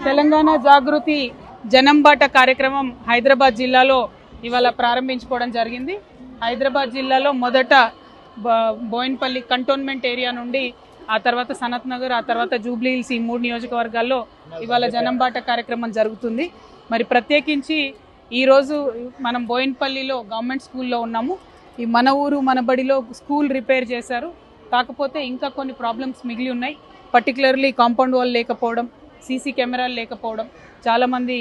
తెలంగాణ జాగృతి జనంబాట కార్యక్రమం హైదరాబాద్ జిల్లాలో ఇవాళ ప్రారంభించుకోవడం జరిగింది. హైదరాబాద్ జిల్లాలో మొదట బోయిన్పల్లి కంటోన్మెంట్ ఏరియా నుండి, ఆ తర్వాత సనత్ నగర్, ఆ తర్వాత జూబ్లీ హిల్స్, ఈ 3 నియోజకవర్గాల్లో ఇవాళ జనంబాట కార్యక్రమం జరుగుతుంది. మరి ప్రత్యేకించి ఈరోజు మనం బోయిన్పల్లిలో గవర్నమెంట్ స్కూల్లో ఉన్నాము. ఈ మన ఊరు మన బడిలో స్కూల్ రిపేర్ చేశారు. కాకపోతే ఇంకా కొన్ని ప్రాబ్లమ్స్ మిగిలి ఉన్నాయి. పర్టికులర్లీ కాంపౌండ్ వాల్ లేకపోవడం, సీసీ కెమెరాలు లేకపోవడం, చాలామంది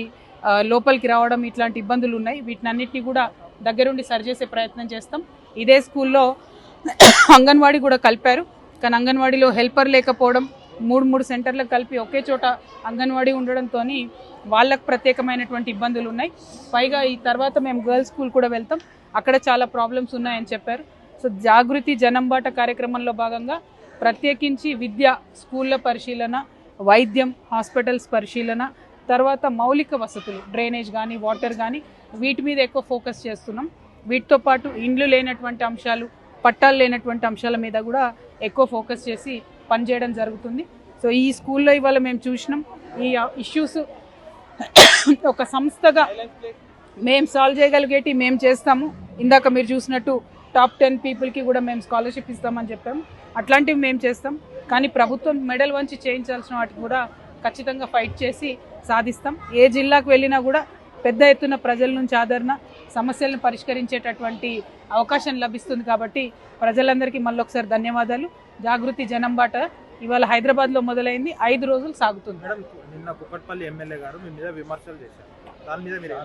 లోపలికి రావడం, ఇట్లాంటి ఇబ్బందులు ఉన్నాయి. వీటినన్నిటినీ కూడా దగ్గరుండి సరిచేసే ప్రయత్నం చేస్తాం. ఇదే స్కూల్లో అంగన్వాడీ కూడా కలిపారు, కానీ అంగన్వాడీలో హెల్పర్ లేకపోవడం, 3 సెంటర్లకు కలిపి ఒకే చోట అంగన్వాడీ ఉండడంతో వాళ్ళకు ప్రత్యేకమైనటువంటి ఇబ్బందులు ఉన్నాయి. పైగా ఈ తర్వాత మేము గర్ల్స్ స్కూల్ కూడా వెళ్తాం, అక్కడ చాలా ప్రాబ్లమ్స్ ఉన్నాయని చెప్పారు. సో జాగృతి జనంబాట కార్యక్రమంలో భాగంగా ప్రత్యేకించి విద్య, స్కూళ్ళ పరిశీలన, వైద్యం, హాస్పిటల్స్ పరిశీలన, తర్వాత మౌలిక వసతులు, డ్రైనేజ్ కానీ వాటర్ కానీ, వీటి మీద ఎక్కువ ఫోకస్ చేస్తున్నాం. వీటితో పాటు ఇండ్లు లేనటువంటి అంశాలు, పట్టాలు లేనటువంటి అంశాల మీద కూడా ఎక్కువ ఫోకస్ చేసి పనిచేయడం జరుగుతుంది. సో ఈ స్కూల్లో ఇవాళ మేము చూసినాం ఈ ఇష్యూస్ ఒక సంస్థగా మేము సాల్వ్ చేయగలిగేటి మేము చేస్తాము. ఇందాక మీరు చూసినట్టు టాప్ 10 పీపుల్కి కూడా మేము స్కాలర్షిప్ ఇస్తామని చెప్పాము. అట్లాంటివి మేము చేస్తాం. కానీ ప్రభుత్వం మెడల్ వంచి చేయించాల్సిన వాటికి కూడా ఖచ్చితంగా ఫైట్ చేసి సాధిస్తాం. ఏ జిల్లాకు వెళ్ళినా కూడా పెద్ద ఎత్తున ప్రజల నుంచి ఆదరణ, సమస్యలను పరిష్కరించేటటువంటి అవకాశం లభిస్తుంది. కాబట్టి ప్రజలందరికీ మళ్ళొకసారి ధన్యవాదాలు. జాగృతి జనంబాట ఇవాళ హైదరాబాద్లో మొదలైంది, 5 రోజులు సాగుతుంది. మేడం, నిన్న కుకట్పల్లి ఎమ్మెల్యే గారు మీ మీద విమర్శలు చేశారు, దాని మీద మీరు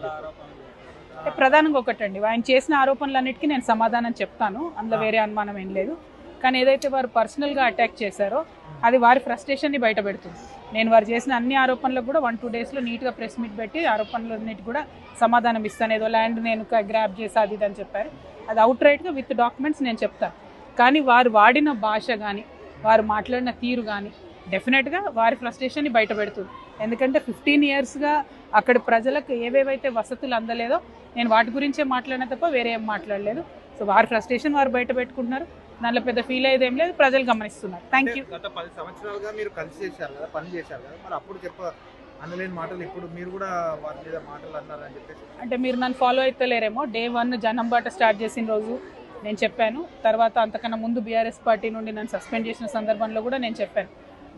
ప్రధానంగా ఒకటండి, ఆయన చేసిన ఆరోపణలన్నిటికీ నేను సమాధానం చెప్తాను, అందులో వేరే అనుమానం ఏం లేదు. కానీ ఏదైతే వారు పర్సనల్గా అటాక్ చేశారో అది వారి ఫ్రస్ట్రేషన్ని బయట పెడుతుంది. నేను వారు చేసిన అన్ని ఆరోపణలకు కూడా 1-2 డేస్లో నీట్గా ప్రెస్ మీట్ పెట్టి ఆరోపణలన్నిటి కూడా సమాధానం ఇస్తాను. ఏదో ల్యాండ్ నేను గ్రాప్ చేసి అది అని చెప్పారు, అది అవుట్ రైట్గా విత్ డాక్యుమెంట్స్ నేను చెప్తాను. కానీ వారు వాడిన భాష కానీ, వారు మాట్లాడిన తీరు కానీ డెఫినెట్గా వారి ఫ్రస్ట్రేషన్ని బయట పెడుతుంది. ఎందుకంటే 15 ఇయర్స్గా అక్కడ ప్రజలకు ఏవేవైతే వసతులు అందలేదో నేను వాటి గురించే మాట్లాడిన తప్ప వేరే ఏం మాట్లాడలేదు. సో వారి ఫ్రస్ట్రేషన్ వారు బయట పెట్టుకుంటున్నారు, దాంట్లో పెద్ద ఫీల్ అయ్యేదేం లేదు, ప్రజలు గమనిస్తున్నారు. Thank you. గత 10 సంవత్సరాలుగా మీరు కలిసి చేశారు కదా, పని చేశారు కదా, మరి అప్పుడు అనలేని మాటలు ఇప్పుడు మీరు కూడా వారి మీద మాటలు అన్నారని చెప్పేసి. అంటే మీరు నన్ను ఫాలో అవుతలేరేమో. Day 1 జనంబాట స్టార్ట్ చేసిన రోజు నేను చెప్పాను. తర్వాత అంతకన్నా ముందు బీఆర్ఎస్ పార్టీ నుండి నన్ను సస్పెండ్ చేసిన సందర్భంలో కూడా నేను చెప్పాను.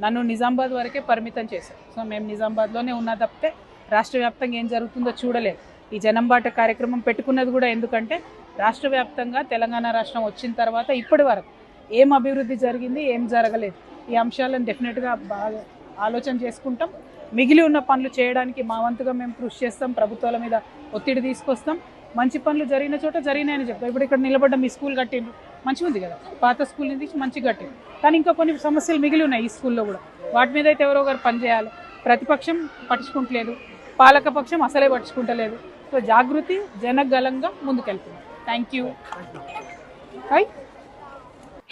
నన్ను నిజామాబాద్ వరకే పరిమితం చేశారు. సో మేము నిజామాబాద్లోనే ఉన్నా తప్పితే రాష్ట్ర వ్యాప్తంగా ఏం జరుగుతుందో చూడలేదు. ఈ జనంబాట కార్యక్రమం పెట్టుకున్నది కూడా ఎందుకంటే రాష్ట్ర వ్యాప్తంగా తెలంగాణ రాష్ట్రం వచ్చిన తర్వాత ఇప్పటి వరకు ఏం అభివృద్ధి జరిగింది, ఏం జరగలేదు, ఈ అంశాలను డెఫినెట్గా బాగా ఆలోచన చేసుకుంటాం. మిగిలి ఉన్న పనులు చేయడానికి మా వంతుగా మేము కృషి చేస్తాం, ప్రభుత్వాల మీద ఒత్తిడి తీసుకొస్తాం. మంచి పనులు జరిగిన చోట జరిగినాయని చెప్తాం. ఇప్పుడు ఇక్కడ నిలబడ్డ మీ స్కూల్ కట్టిండ్రు, మంచిగా ఉంది కదా, పాత స్కూల్ నుంచి మంచిగా కట్టిండ్రు. కానీ ఇంకా కొన్ని సమస్యలు మిగిలి ఉన్నాయి ఈ స్కూల్లో కూడా, వాటి మీద అయితే ఎవరో ఒకరు పనిచేయాలి. ప్రతిపక్షం పట్టించుకుంటలేదు, పాలకపక్షం అసలే పట్టించుకుంటలేదు. సో జాగృతి జనగలంగా ముందుకెళ్తుంది. Thank you.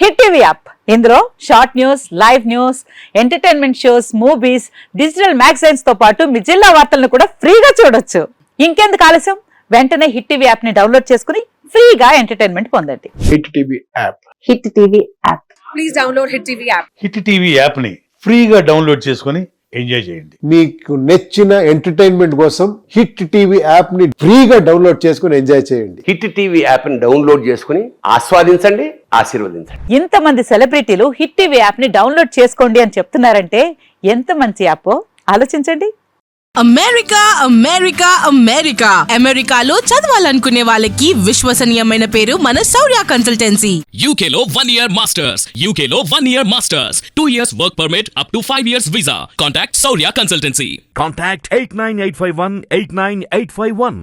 Hit TV app, ఇందులో short news, live news, entertainment shows, movies, digital మ్యాగజైన్స్ తో పాటు మీ జిల్లా వార్తలను కూడా ఫ్రీగా చూడొచ్చు. ఇంకెందుకు ఆలస్యం, వెంటనే హిట్ టీవీ యాప్ ని డౌన్లోడ్ చేసుకుని ఫ్రీగా ఎంటర్టైన్మెంట్ పొందండి. Hit TV app, hit TV app, please download hit TV app. Hit TV app ని ఫ్రీగా డౌన్లోడ్ చేసుకుని ఎంజాయ్ చేయండి. మీకు నచ్చిన ఎంటర్టైన్మెంట్ కోసం హిట్ టీవీ యాప్ ని ఫ్రీగా డౌన్లోడ్ చేసుకుని ఎంజాయ్ చేయండి. హిట్ టీవీ యాప్ ని డౌన్లోడ్ చేసుకుని ఆస్వాదించండి, ఆశీర్వదించండి. ఇంతమంది సెలబ్రిటీలు హిట్ టీవీ యాప్ ని డౌన్లోడ్ చేసుకోండి అని చెప్తున్నారంటే ఎంత మంచి యాప్ ఆలోచించండి. అమెరికా అమెరికా అమెరికా అమెరికాలో చదవాలనుకునే వాళ్ళకి విశ్వసనీయమైన పేరు మన శౌర్య కన్సల్టెన్సీ. UK లో 1 year masters, UK లో 1 year masters, 2 years work permit up to 5 years visa. Contact Saurya Consultancy. Contact 89851 89851.